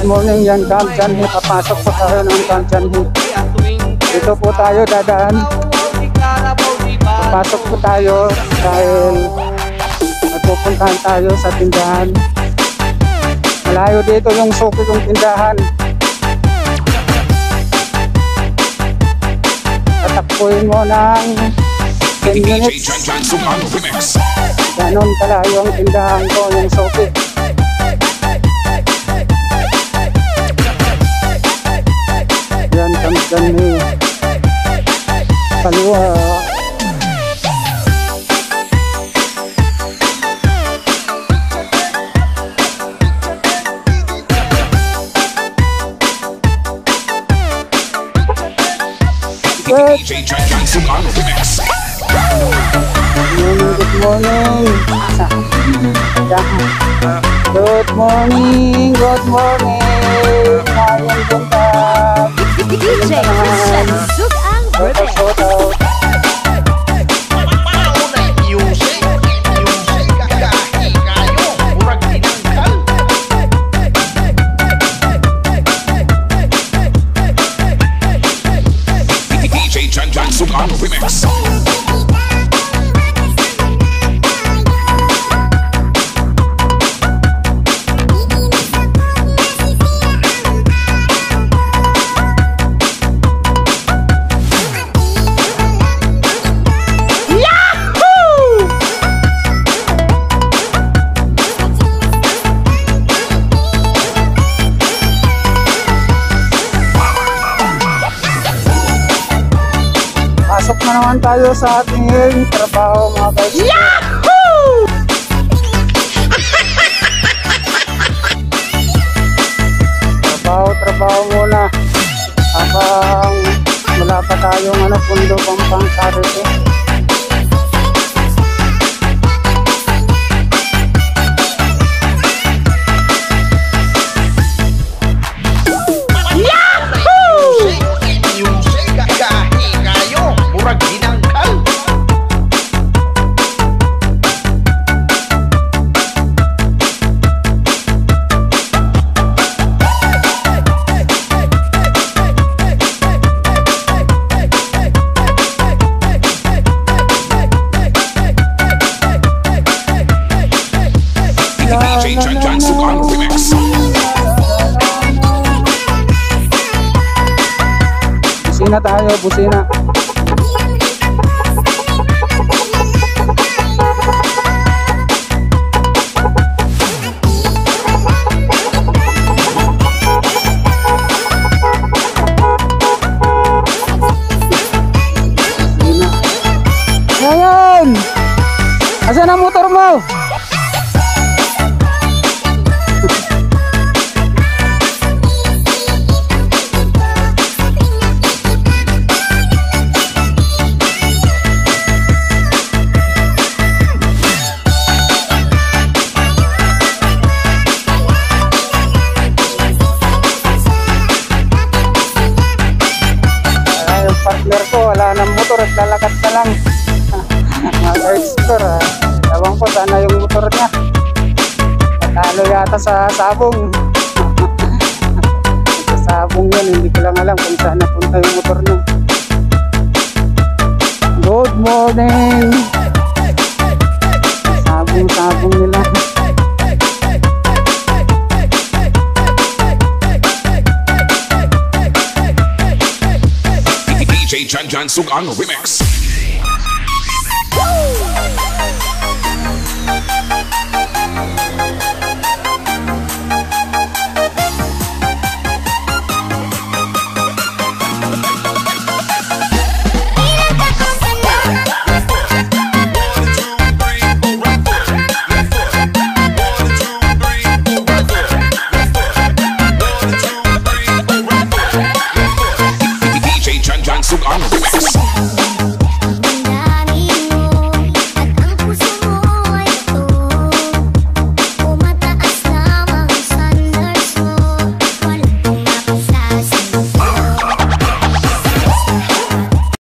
Good morning, yan Camp Janhi. Papasok po tayo ng Camp Janhi. Dito po tayo dadaan. Papasok po tayo dahil magpupuntahan tayo sa tindahan. Malayo dito yung suki kong tindahan. Tatakpuin mo ng 10 minutes. Ganon kalayo ang tindahan ko, yung suki. Yan, Camp Janhi. Kaliwa. Good morning. Good morning. Good morning. Mayang punta. DJ Christian Sugang Remix. Sugang Remix. Pasok na naman tayo sa ating trabaho, mga guys. Yahoo! Trabaho muna habang wala pa tayong pundo pang sarili. Sugang Remix. Busina tayo, busina. Ayan! Asan ang motor mo? Partner ko, wala ng motor at lalakat na lang. Mga ewan ko sana yung motor niya. Natalo yata sa sabong. Sa sabong yan, hindi ko lang alam kung saan napunta yung motor niya. Good morning. Sabong nila. DJ Jan Sugang Remix. DJ Jan Sugang